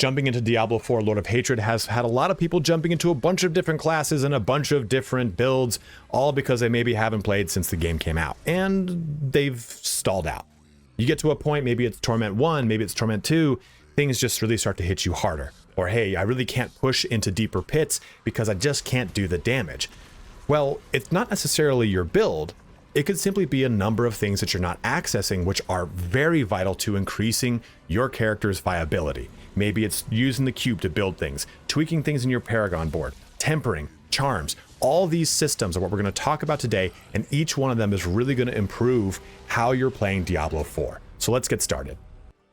jumping into Diablo 4 Lord of Hatred has had a lot of people jumping into a bunch of different classes and a bunch of different builds, all because they maybe haven't played since the game came out, and they've stalled out. You get to a point, maybe it's Torment 1, maybe it's Torment 2, things just really start to hit you harder. Or, hey, I really can't push into deeper pits because I just can't do the damage. Well, it's not necessarily your build. It could simply be a number of things that you're not accessing, which are very vital to increasing your character's viability. Maybe it's using the cube to build things, tweaking things in your Paragon board, tempering, charms. All these systems are what we're going to talk about today, and each one of them is really going to improve how you're playing Diablo 4. So let's get started.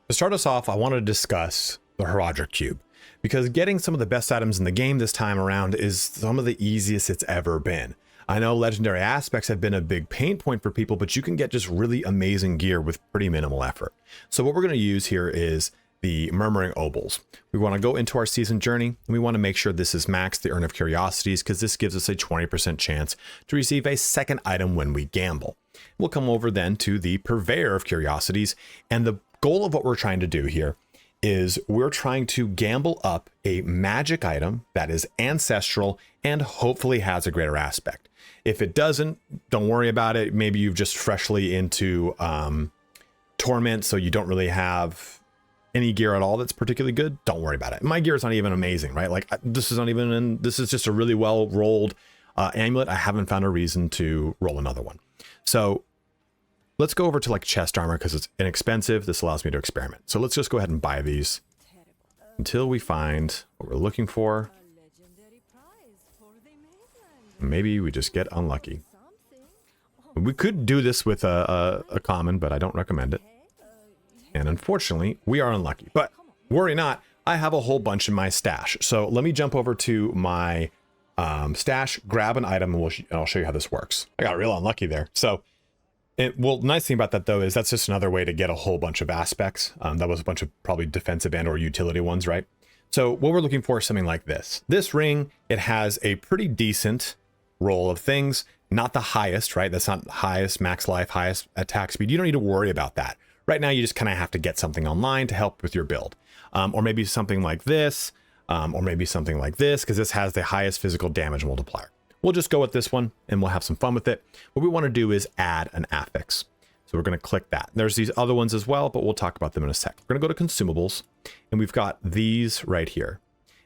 To start us off, I want to discuss the Horadric Cube, because getting some of the best items in the game this time around is some of the easiest it's ever been. I know legendary aspects have been a big pain point for people, but you can get just really amazing gear with pretty minimal effort. So what we're going to use here is the Murmuring Obols. We want to go into our season journey, and we want to make sure this is maxed the Urn of Curiosities, because this gives us a 20% chance to receive a second item when we gamble. We'll come over then to the Purveyor of Curiosities, and the goal of what we're trying to do here is we're trying to gamble up a magic item that is ancestral and hopefully has a greater aspect. If it doesn't, don't worry about it. Maybe you've just freshly into Torment, so you don't really have any gear at all that's particularly good. Don't worry about it. My gear is not even amazing, right? Like this is just a really well rolled amulet. I haven't found a reason to roll another one. So let's go over to like chest armor because it's inexpensive. This allows me to experiment. So let's just go ahead and buy these until we find what we're looking for. Maybe we just get unlucky. We could do this with a common, but I don't recommend it. And unfortunately, we are unlucky. But worry not, I have a whole bunch in my stash. So let me jump over to my stash, grab an item, and I'll show you how this works. I got real unlucky there. So, nice thing about that though is that's just another way to get a whole bunch of aspects. That was a bunch of probably defensive and or utility ones, right? So what we're looking for is something like this. This ring, it has a pretty decent roll of things, not the highest, right? That's not highest max life, highest attack speed. You don't need to worry about that. Right now, you just kind of have to get something online to help with your build. Or maybe something like this, or maybe something like this, because this has the highest physical damage multiplier. We'll just go with this one and we'll have some fun with it. What we want to do is add an affix. So we're going to click that. There's these other ones as well, but we'll talk about them in a sec. We're going to go to consumables, and we've got these right here.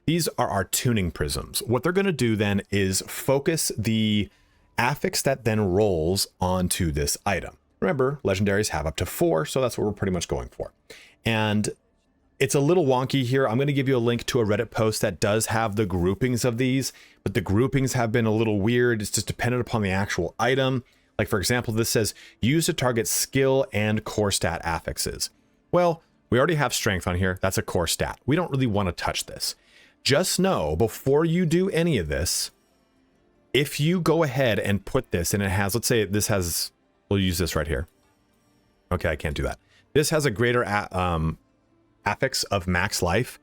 These are our tuning prisms. What they're going to do then is focus the affix that then rolls onto this item. Remember, legendaries have up to 4, so that's what we're pretty much going for. And it's a little wonky here. I'm going to give you a link to a Reddit post that does have the groupings of these, but the groupings have been a little weird. It's just dependent upon the actual item. Like, for example, this says, use to target skill and core stat affixes. Well, we already have strength on here. That's a core stat. We don't really want to touch this. Just know, before you do any of this, if you go ahead and put this, and it has, let's say this has, we'll use this right here. Okay, I can't do that. This has a greater affix of max life.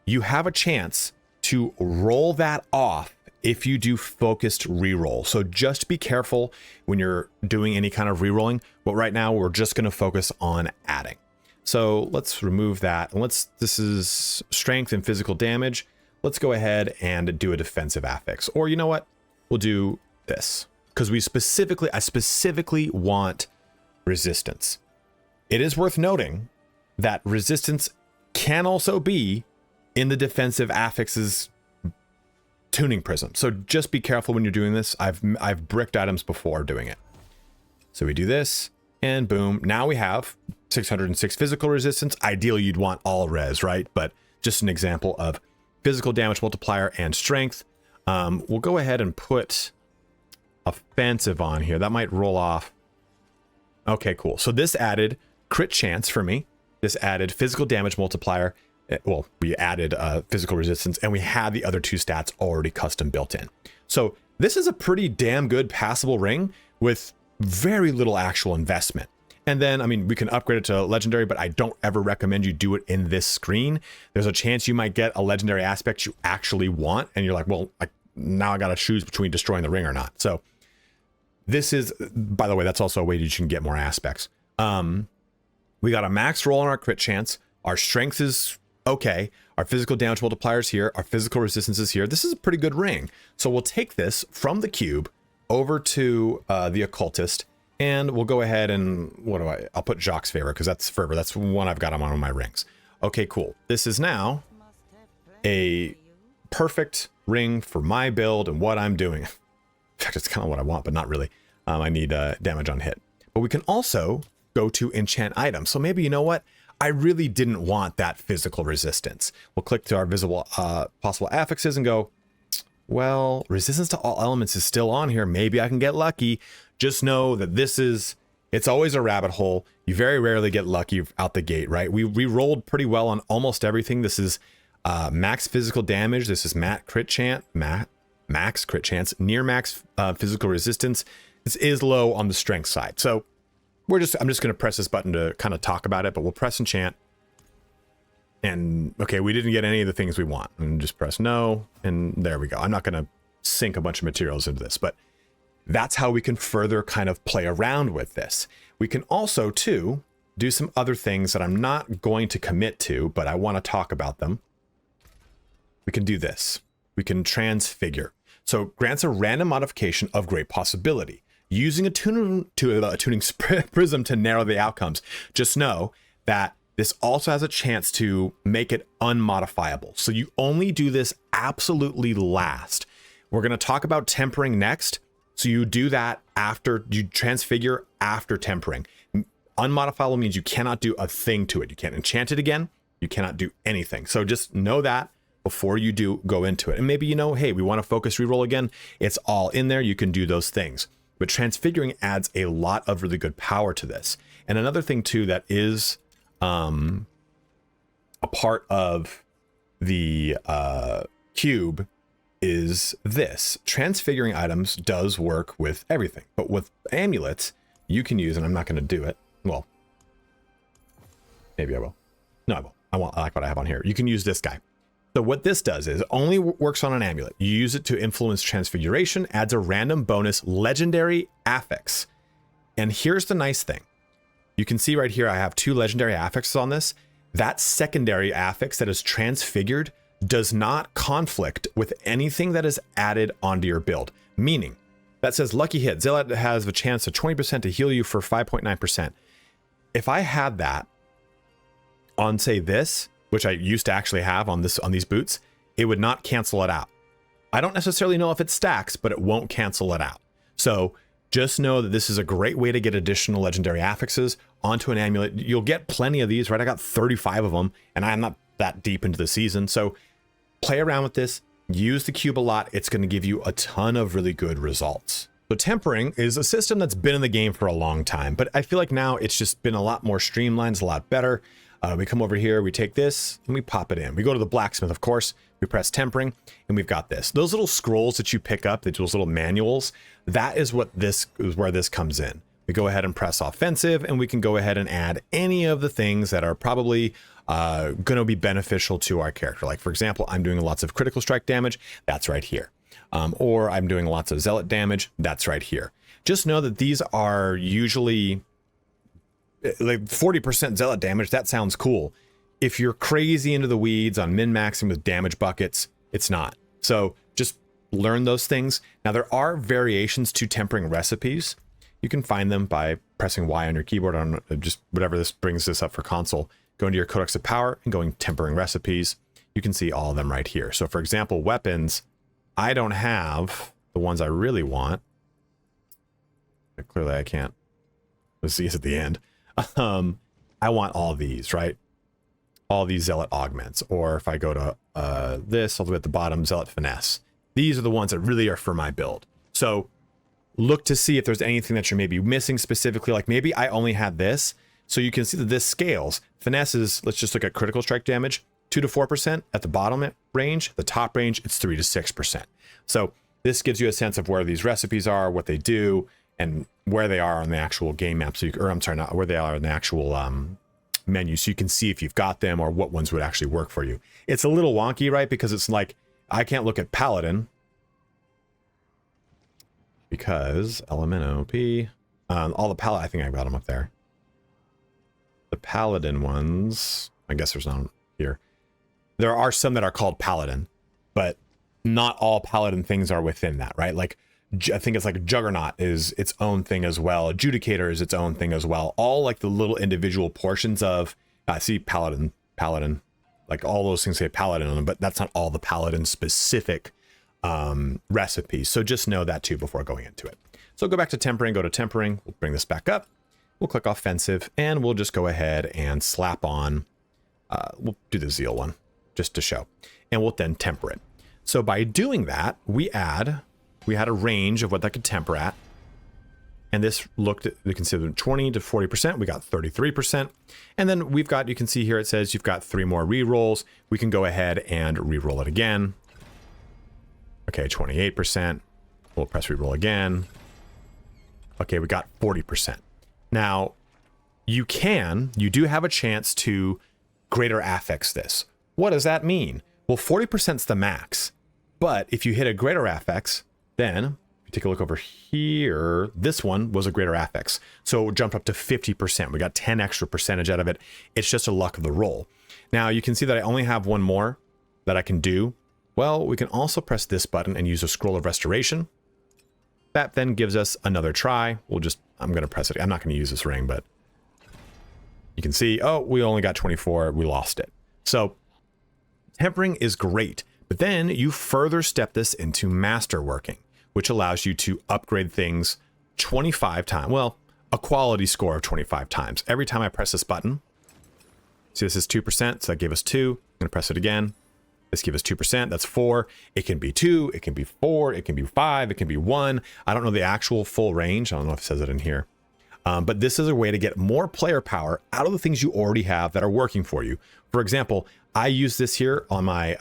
You have a chance to roll that off if you do focused reroll. So just be careful when you're doing any kind of rerolling. But right now we're just going to focus on adding. So let's remove that. And this is strength and physical damage. Let's go ahead and do a defensive affix. Or you know what? We'll do this because I specifically want resistance. It is worth noting that resistance can also be in the defensive affixes tuning prism. So just be careful when you're doing this. I've bricked items before doing it. So we do this and boom. Now we have 606 physical resistance. Ideally, you'd want all res, right? But just an example of physical damage multiplier and strength. We'll go ahead and put offensive on here. That might roll off. Okay, cool. So this added crit chance for me. This added physical damage multiplier. Well, we added physical resistance, and we had the other 2 stats already custom built in. So this is a pretty damn good passable ring with very little actual investment. And then, I mean, we can upgrade it to legendary, but I don't ever recommend you do it in this screen. There's a chance you might get a legendary aspect you actually want, and you're like, well, now I got to choose between destroying the ring or not. So this is, by the way, that's also a way you can get more aspects. We got a max roll on our crit chance. Our strength is okay, our physical damage multiplier is here, our physical resistance is here. This is a pretty good ring. So we'll take this from the cube over to the occultist, and we'll go ahead and I'll put Jacques' favor because that's fervor. That's one I've got on one of my rings. Okay, cool. This is now a perfect ring for my build and what I'm doing. In fact, it's kind of what I want, but not really. I need damage on hit. But we can also go to enchant items. So maybe, you know what? I really didn't want that physical resistance. We'll click to our visible possible affixes and go, well, resistance to all elements is still on here. Maybe I can get lucky. Just know that it's always a rabbit hole. You very rarely get lucky out the gate, right? We rolled pretty well on almost everything. This is max physical damage. This is max crit chance, near max physical resistance. This is low on the strength side. So I'm just going to press this button to kind of talk about it, but we'll press enchant. And okay, we didn't get any of the things we want. And just press no, and there we go. I'm not going to sink a bunch of materials into this, but that's how we can further kind of play around with this. We can also, too, do some other things that I'm not going to commit to, but I want to talk about them. We can do this. We can transfigure. So grants a random modification of great possibility. Using a tuning prism to narrow the outcomes. Just know that this also has a chance to make it unmodifiable. So you only do this absolutely last. We're going to talk about tempering next. So you do that after you transfigure after tempering. Unmodifiable means you cannot do a thing to it. You can't enchant it again. You cannot do anything. So just know that before you do go into it. And maybe, you know, hey, we want to focus reroll again. It's all in there. You can do those things. But transfiguring adds a lot of really good power to this. And another thing too that is a part of the cube is this. Transfiguring items does work with everything, but with amulets you can use, and I'm not going to do it. Well, maybe I will. No, I won't. I like what I have on here. You can use this guy. So what this does is it only works on an amulet. You use it to influence transfiguration, adds a random bonus legendary affix. And here's the nice thing. You can see right here, I have 2 legendary affixes on this. That secondary affix that is transfigured does not conflict with anything that is added onto your build. Meaning, that says lucky hit. Zealot has a chance of 20% to heal you for 5.9%. If I had that on, say, this, which I used to actually have on these boots, it would not cancel it out. I don't necessarily know if it stacks, but it won't cancel it out. So just know that this is a great way to get additional legendary affixes onto an amulet. You'll get plenty of these, right? I got 35 of them, and I'm not that deep into the season. So play around with this, use the cube a lot. It's going to give you a ton of really good results. So tempering is a system that's been in the game for a long time, but I feel like now it's just been a lot more streamlined, it's a lot better. We come over here, we take this, and we pop it in. We go to the blacksmith, of course, we press tempering, and we've got this. Those little scrolls that you pick up, those little manuals, that is where this comes in. We go ahead and press offensive, and we can go ahead and add any of the things that are probably going to be beneficial to our character. Like, for example, I'm doing lots of critical strike damage, that's right here. Or I'm doing lots of zealot damage, that's right here. Just know that these are usually like 40% zealot damage. That sounds cool. If you're crazy into the weeds on min-maxing with damage buckets, it's not. So just learn those things. Now, there are variations to tempering recipes. You can find them by pressing Y on your keyboard on just whatever this brings this up for console. Go into your Codex of Power and going tempering recipes. You can see all of them right here. So for example, weapons, I don't have the ones I really want. Clearly I can't. Let's see, it's at the end. I want all these, right? All these zealot augments. Or if I go to this all the way at the bottom, zealot finesse. These are the ones that really are for my build. So look to see if there's anything that you're maybe missing specifically. Like maybe I only had this. So you can see that this scales. Finesse is, let's just look at critical strike damage, 2 to 4% at the bottom range. The top range, it's 3 to 6%. So this gives you a sense of where these recipes are, what they do, and where they are on the actual game map. So you, or I'm sorry, not where they are in the actual menu. So you can see if you've got them or what ones would actually work for you. It's a little wonky, right? Because it's like, I can't look at Paladin because element OP, all the Paladin, I think I've got them up there. The Paladin ones, I guess there's none here. There are some that are called Paladin, but not all Paladin things are within that, right? Like, I think it's like Juggernaut is its own thing as well. Adjudicator is its own thing as well. All like the little individual portions of, I see Paladin, like all those things say Paladin on them, but that's not all the Paladin specific recipes. So just know that too before going into it. So go back to Tempering, go to Tempering. We'll bring this back up. We'll click Offensive, and we'll just go ahead and slap on, we'll do the Zeal one just to show, and we'll then temper it. So by doing that, we had a range of what that could temper at. And this looked at, we considered 20 to 40%. We got 33%. And then we've got, you can see here, it says you've got 3 more re-rolls. We can go ahead and re-roll it again. Okay, 28%. We'll press re-roll again. Okay, we got 40%. Now, you do have a chance to greater affix this. What does that mean? Well, 40% is the max. But if you hit a greater affix, then if you take a look over here, this one was a greater affix. So it jumped up to 50%. We got 10 extra percentage out of it. It's just a luck of the roll. Now you can see that I only have one more that I can do. Well, we can also press this button and use a scroll of restoration. That then gives us another try. I'm going to press it. I'm not going to use this ring, but you can see, oh, we only got 24. We lost it. So tempering is great, but then you further step this into Masterworking, which allows you to upgrade things 25 times. Well, a quality score of 25 times. Every time I press this button, see this is 2%, so that gave us 2. I'm going to press it again. This gives us 2%, that's 4. It can be 2, it can be 4, it can be 5, it can be 1. I don't know the actual full range. I don't know if it says it in here. But this is a way to get more player power out of the things you already have that are working for you. For example, I use this here on my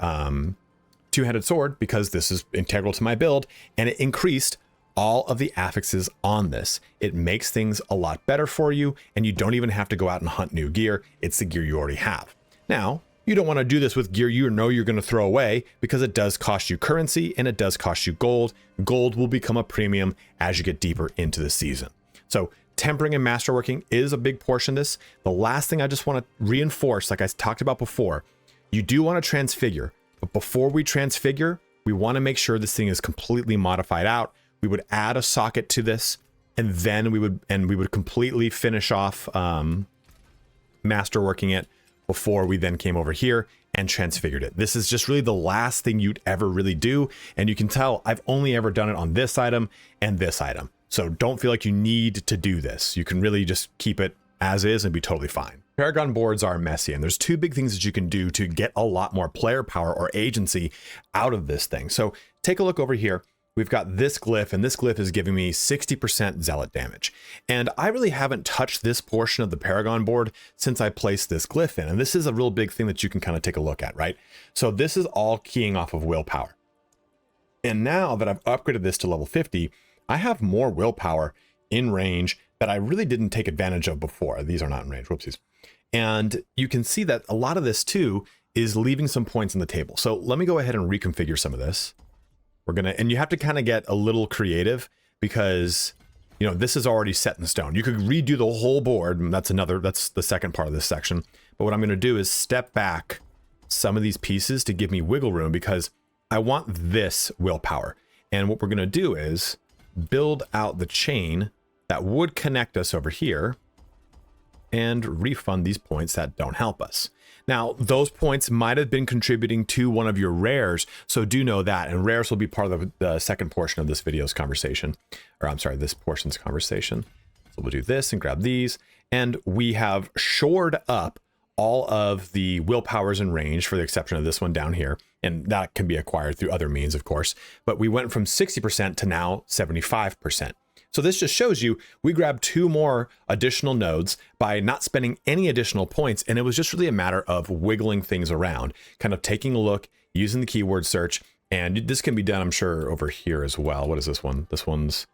two-handed sword because this is integral to my build, and it increased all of the affixes on this. It makes things a lot better for you, and you don't even have to go out and hunt new gear. It's the gear you already have. Now, you don't want to do this with gear you know you're going to throw away because it does cost you currency and it does cost you gold. Gold will become a premium as you get deeper into the season. So tempering and masterworking is a big portion of this. The last thing I just want to reinforce, like I talked about before, you do want to transfigure, but before we transfigure, we want to make sure this thing is completely modified out. We would add a socket to this, and then we would completely finish off masterworking it before we then came over here and transfigured it. This is just really the last thing you'd ever really do. And you can tell I've only ever done it on this item and this item. So don't feel like you need to do this. You can really just keep it as is and be totally fine. Paragon boards are messy, and there's 2 big things that you can do to get a lot more player power or agency out of this thing. So take a look over here. We've got this glyph, and this glyph is giving me 60% zealot damage. And I really haven't touched this portion of the Paragon board since I placed this glyph in. And this is a real big thing that you can kind of take a look at, right? So this is all keying off of willpower. And now that I've upgraded this to level 50, I have more willpower in range that I really didn't take advantage of before. These are not in range, whoopsies. And you can see that a lot of this too is leaving some points on the table. So let me go ahead and reconfigure some of this. And you have to kind of get a little creative because, you know, this is already set in stone. You could redo the whole board, and that's the second part of this section. But what I'm going to do is step back some of these pieces to give me wiggle room because I want this willpower. And what we're going to do is build out the chain that would connect us over here and refund these points that don't help us. Now, those points might have been contributing to one of your rares, so do know that, and rares will be part of the second portion of this video's conversation, or I'm sorry, this portion's conversation. So we'll do this and grab these, and we have shored up all of the willpowers in range for the exception of this one down here, and that can be acquired through other means, of course, but we went from 60% to now 75%. So this just shows you we grabbed 2 more additional nodes by not spending any additional points. And it was just really a matter of wiggling things around, kind of taking a look, using the keyword search. And this can be done, I'm sure, over here as well. What is this one? This one's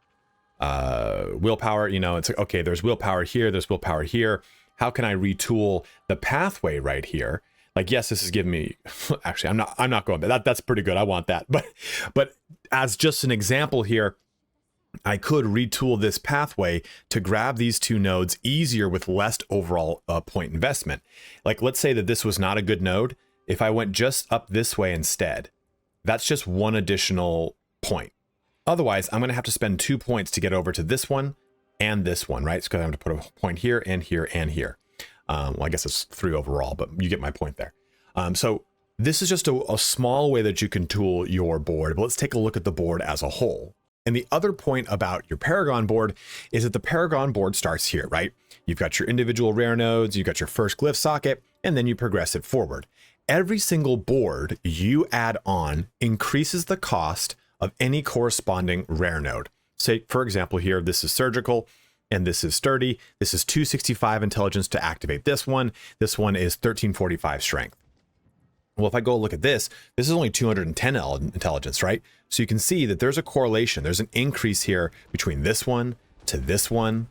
willpower. You know, it's like, okay, there's willpower here. There's willpower here. How can I retool the pathway right here? Like, yes, this is giving me, actually, I'm not going there. That's pretty good. I want that. But as just an example here, I could retool this pathway to grab these 2 nodes easier with less overall point investment. Like, let's say that this was not a good node. If I went just up this way instead, that's just one additional point. Otherwise, I'm going to have to spend 2 points to get over to this one and this one, right? It's because I have to put a point here and here and here. Well, I guess it's 3 overall, but you get my point there. So this is just a small way that you can tool your board, but let's take a look at the board as a whole. And the other point about your Paragon board is that the Paragon board starts here, right? You've got your individual rare nodes, you've got your first glyph socket, and then you progress it forward. Every single board you add on increases the cost of any corresponding rare node. Say, for example, here, this is surgical and this is sturdy. This is 265 intelligence to activate this one. This one is 1345 strength. Well, if I go look at this, this is only 210 intelligence, right? So you can see that there's a correlation. There's an increase here between this one to this one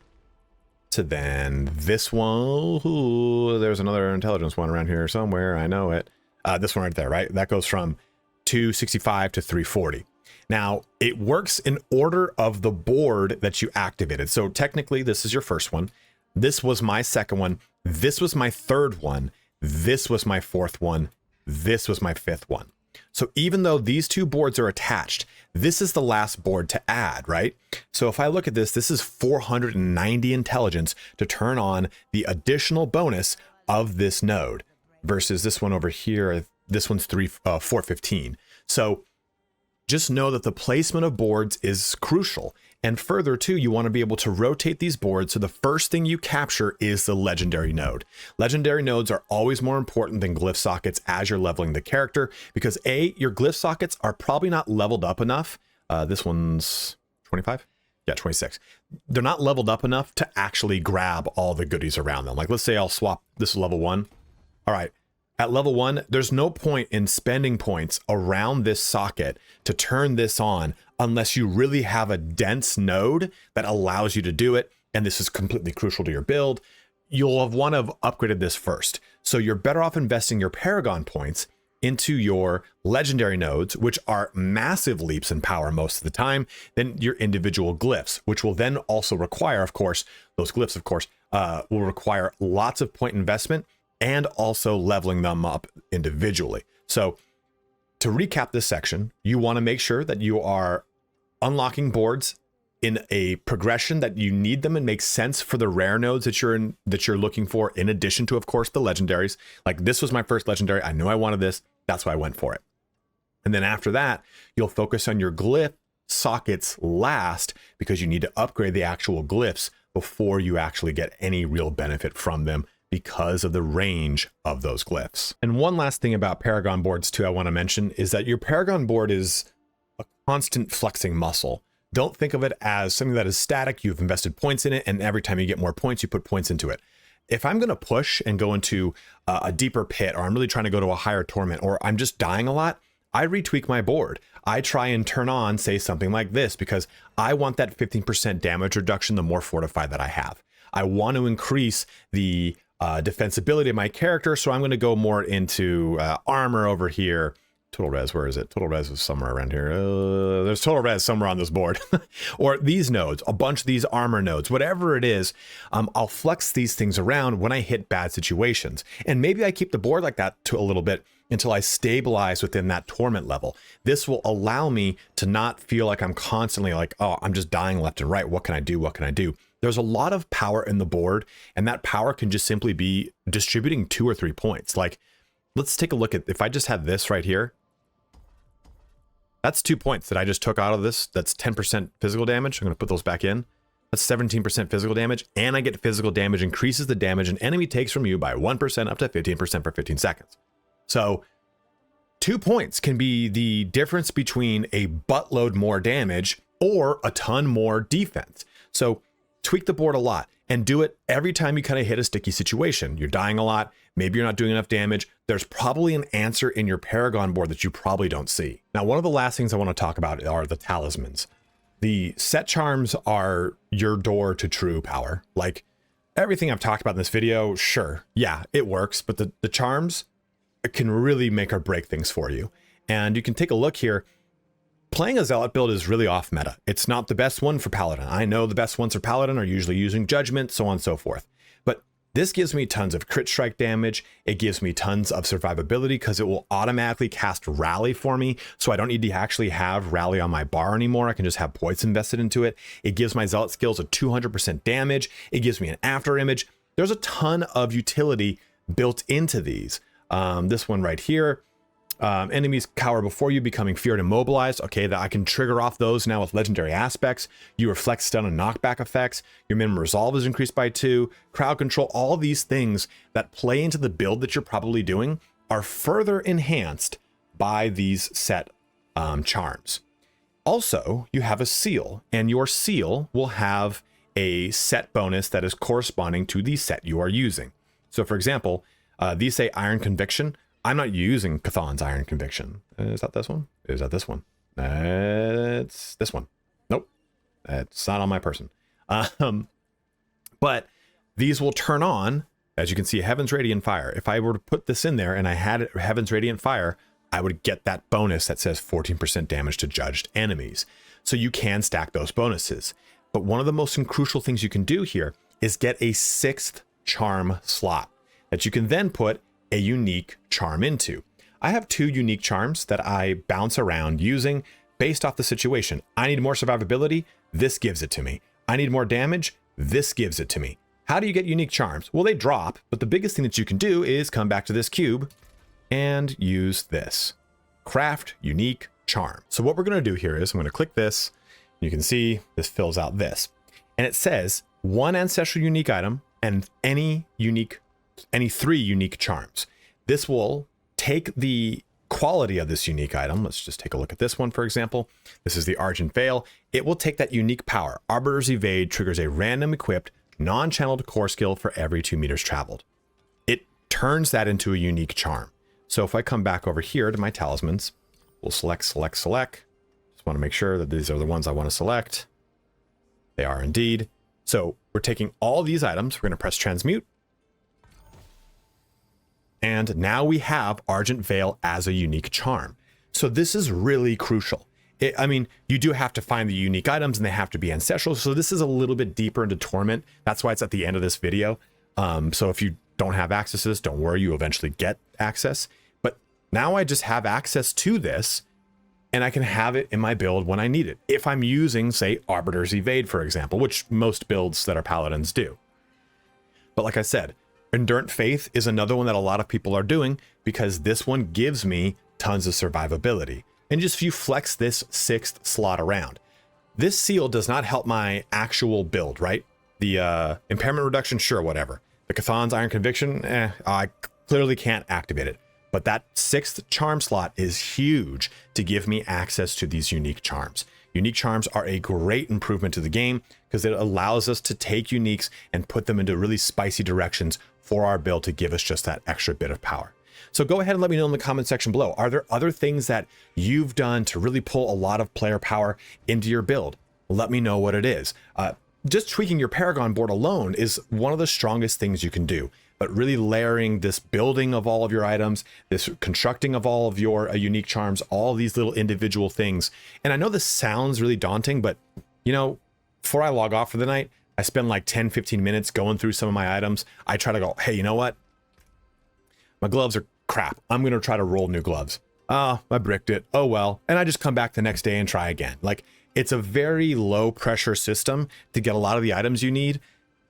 to then this one. Ooh, there's another intelligence one around here somewhere. I know it. This one right there, right? That goes from 265 to 340. Now, it works in order of the board that you activated. So technically, this is your first one. This was my second one. This was my third one. This was my fourth one. This was my fifth one. So even though these two boards are attached, this is the last board to add, right? So if I look at this, this is 490 intelligence to turn on the additional bonus of this node versus this one over here. This one's 415. So just know that the placement of boards is crucial. And further too, you want to be able to rotate these boards so the first thing you capture is the legendary node. Legendary nodes are always more important than glyph sockets as you're leveling the character because A, your glyph sockets are probably not leveled up enough. This one's 25? Yeah, 26. They're not leveled up enough to actually grab all the goodies around them. Like let's say I'll swap this level 1. All right. At level 1, there's no point in spending points around this socket to turn this on unless you really have a dense node that allows you to do it. And this is completely crucial to your build. You'll have want to have upgraded this first. So you're better off investing your Paragon points into your legendary nodes, which are massive leaps in power most of the time, than your individual glyphs, which will then also require, of course, those glyphs, of course, will require lots of point investment and also leveling them up individually. So to recap this section, you want to make sure that you are unlocking boards in a progression that you need them and makes sense for the rare nodes that you're looking for, in addition to, of course, the legendaries. Like this was my first legendary. I knew I wanted this. That's why I went for it. And then after that, you'll focus on your glyph sockets last because you need to upgrade the actual glyphs before you actually get any real benefit from them, because of the range of those glyphs. And one last thing about Paragon boards too I want to mention is that your Paragon board is a constant flexing muscle. Don't think of it as something that is static. You've invested points in it, and every time you get more points, you put points into it. If I'm going to push and go into a deeper pit, or I'm really trying to go to a higher torment, or I'm just dying a lot, I retweak my board. I try and turn on, say, something like this, because I want that 15% damage reduction the more fortified that I have. I want to increase the defensibility of my character, so I'm going to go more into armor over here. Total res, where is it? Total res is somewhere around here. There's total res somewhere on this board. Or these nodes, a bunch of these armor nodes, whatever it is, I'll flex these things around when I hit bad situations. And maybe I keep the board like that to a little bit until I stabilize within that torment level. This will allow me to not feel like I'm constantly like, oh, I'm just dying left and right. What can I do? What can I do? There's a lot of power in the board, and that power can just simply be distributing 2 or 3 points. Like, let's take a look at, if I just had this right here, that's 2 points that I just took out of this. That's 10% physical damage. I'm going to put those back in. That's 17% physical damage, and I get physical damage increases the damage an enemy takes from you by 1% up to 15% for 15 seconds. So 2 points can be the difference between a buttload more damage or a ton more defense. So tweak the board a lot and do it every time you kind of hit a sticky situation. You're dying a lot. Maybe you're not doing enough damage. There's probably an answer in your Paragon board that you probably don't see. Now, one of the last things I want to talk about are the talismans. The set charms are your door to true power. Like everything I've talked about in this video, sure, yeah, it works, but the charms can really make or break things for you. And you can take a look here. Playing a Zealot build is really off meta. It's not the best one for Paladin. I know the best ones for Paladin are usually using Judgment, so on and so forth. But This gives me tons of crit strike damage. It gives me tons of survivability because it will automatically cast Rally for me. So I don't need to actually have Rally on my bar anymore. I can just have points invested into it. It gives my Zealot skills a 200% damage. It gives me an after image. There's a ton of utility built into these. This one right here. Enemies cower before you, becoming feared and immobilized. Okay, that I can trigger off those now with legendary aspects. You reflect stun and knockback effects. Your minimum resolve is increased by 2. Crowd control. All these things that play into the build that you're probably doing are further enhanced by these set charms. Also, you have a seal, and your seal will have a set bonus that is corresponding to the set you are using. So, for example, these say Iron Conviction. I'm not using Chthon's Iron Conviction. Is that this one? Is that this one? It's this one. Nope. It's not on my person. But these will turn on, as you can see, Heaven's Radiant Fire. If I were to put this in there and I had Heaven's Radiant Fire, I would get that bonus that says 14% damage to judged enemies. So you can stack those bonuses. But one of the most crucial things you can do here is get a 6th charm slot that you can then put a unique charm into. I have 2 unique charms that I bounce around using based off the situation. I need more survivability. This gives it to me. I need more damage. This gives it to me. How do you get unique charms? Well, they drop, but the biggest thing that you can do is come back to this cube and use this. Craft unique charm. So what we're going to do here is I'm going to click this. You can see this fills out this. And it says 1 ancestral unique item and any 3 unique charms. This will take the quality of this unique item. Let's just take a look at this one, for example. This is the Argent Veil. It will take that unique power. Arbiter's Evade triggers a random equipped, non-channeled core skill for every 2 meters traveled. It turns that into a unique charm. So if I come back over here to my talismans, we'll select. Just want to make sure that these are the ones I want to select. They are indeed. So we're taking all these items. We're going to press transmute. And now we have Argent Veil as a unique charm. So this is really crucial. I mean, you do have to find the unique items and they have to be ancestral. So this is a little bit deeper into Torment. That's why it's at the end of this video. So if you don't have access to this, don't worry, you eventually get access. But now I just have access to this and I can have it in my build when I need it. If I'm using, say, Arbiter's Evade, for example, which most builds that are paladins do. But like I said, Endurant Faith is another one that a lot of people are doing because this one gives me tons of survivability. And just if you flex this 6th slot around, this seal does not help my actual build, right? The impairment reduction, sure, whatever. The Chthon's Iron Conviction, I clearly can't activate it. But that 6th charm slot is huge to give me access to these unique charms. Unique charms are a great improvement to the game because it allows us to take uniques and put them into really spicy directions for our build to give us just that extra bit of power. So go ahead and let me know in the comment section below. Are there other things that you've done to really pull a lot of player power into your build? Let me know what it is. Just tweaking your Paragon board alone is one of the strongest things you can do. But really layering this building of all of your items, this constructing of all of your unique charms, all these little individual things. And I know this sounds really daunting, but you know, before I log off for the night, I spend like 10-15 minutes going through some of my items. I try to go, hey, you know what? My gloves are crap. I'm going to try to roll new gloves. Oh, I bricked it. Oh, well. And I just come back the next day and try again. Like, it's a very low pressure system to get a lot of the items you need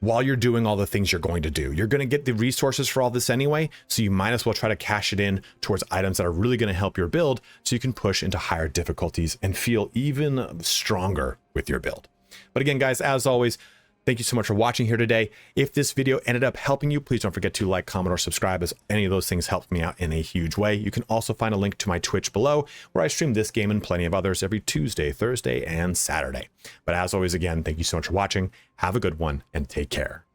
while you're doing all the things you're going to do. You're going to get the resources for all this anyway, so you might as well try to cash it in towards items that are really going to help your build so you can push into higher difficulties and feel even stronger with your build. But again, guys, as always, thank you so much for watching here today. If this video ended up helping you, please don't forget to like, comment, or subscribe, as any of those things help me out in a huge way. You can also find a link to my Twitch below, where I stream this game and plenty of others every Tuesday, Thursday, and Saturday. But as always, again, thank you so much for watching. Have a good one and take care.